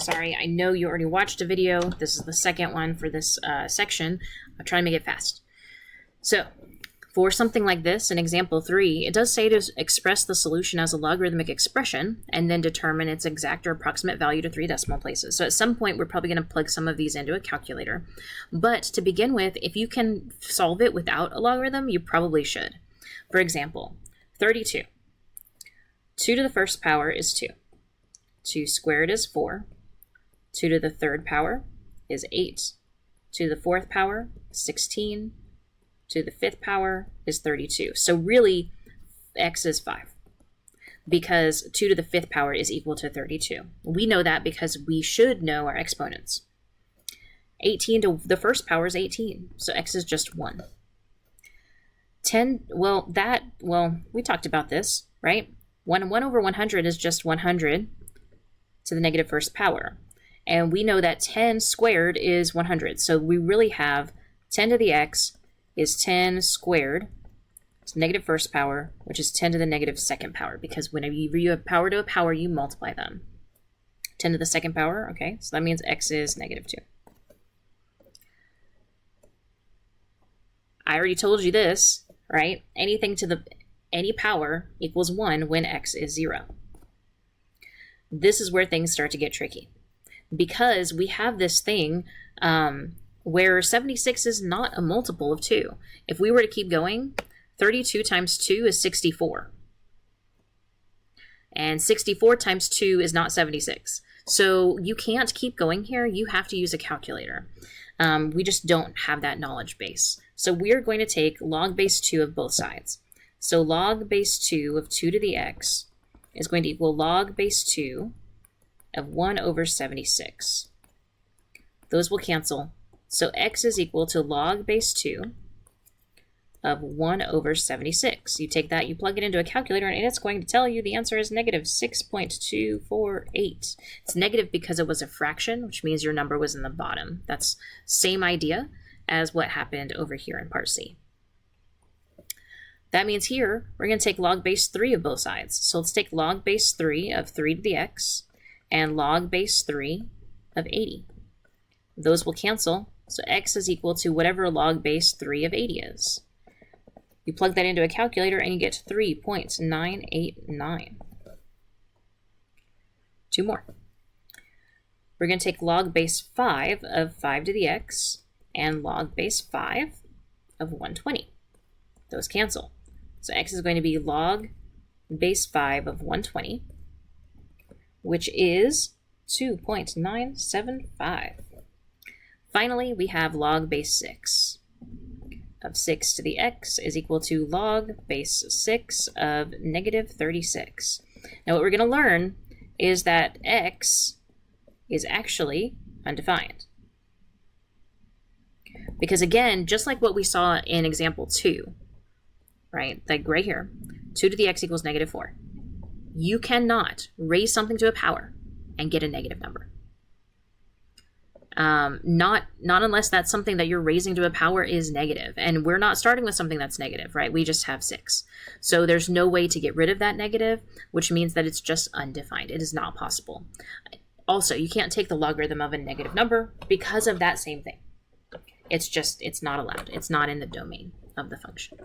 Sorry, I know you already watched a video. This is the second one for this section. I'll try and make it fast. So, for something like this, in example 3, it does say to express the solution as a logarithmic expression and then determine its exact or approximate value to 3 decimal places. So at some point, we're probably going to plug some of these into a calculator. But to begin with, if you can solve it without a logarithm, you probably should. For example, 32. 2 to the first power is 2. 2 squared is 4. 2 to the third power is 8. 2 to the fourth power is 16. 2 to the fifth power is 32. So really, x is 5 because 2 to the fifth power is equal to 32. We know that because we should know our exponents. 18 to the first power is 18, so x is just 1. 10, we talked about this, right? 1 over 100 is just 100 to the negative first power. And we know that 10 squared is 100. So we really have 10 to the x is 10 squared to the negative first power, which is 10 to the negative second power, because whenever you have power to a power, you multiply them. 10 to the second power, okay, so that means x is negative 2. I already told you this, right? Anything to the any power equals 1 when x is 0. This is where things start to get tricky, because we have this thing where 76 is not a multiple of 2. If we were to keep going, 32 times 2 is 64. And 64 times 2 is not 76. So you can't keep going here. You have to use a calculator. We just don't have that knowledge base. So we are going to take log base 2 of both sides. So log base 2 of 2 to the x is going to equal log base 2 of 1 over 76. Those will cancel. So x is equal to log base 2 of 1 over 76. You take that, you plug it into a calculator, and it's going to tell you the answer is negative 6.248. It's negative because it was a fraction, which means your number was in the bottom. That's same idea as what happened over here in part C. That means here, we're going to take log base 3 of both sides. So let's take log base 3 of 3 to the x and log base 3 of 80. Those will cancel. So x is equal to whatever log base 3 of 80 is. You plug that into a calculator and you get 3.989. 2 more. We're going to take log base 5 of 5 to the x and log base 5 of 120. Those cancel. So x is going to be log base 5 of 120, which is 2.975. Finally, we have log base 6 of 6 to the x is equal to log base 6 of negative 36. Now what we're going to learn is that x is actually undefined. Because again, just like what we saw in example 2, right, like right here, 2 to the x equals negative 4. You cannot raise something to a power and get a negative number. Not unless that's something that you're raising to a power is negative. And we're not starting with something that's negative, right? We just have 6. So there's no way to get rid of that negative, which means that it's just undefined. It is not possible. Also, you can't take the logarithm of a negative number because of that same thing. It's not allowed. It's not in the domain of the function.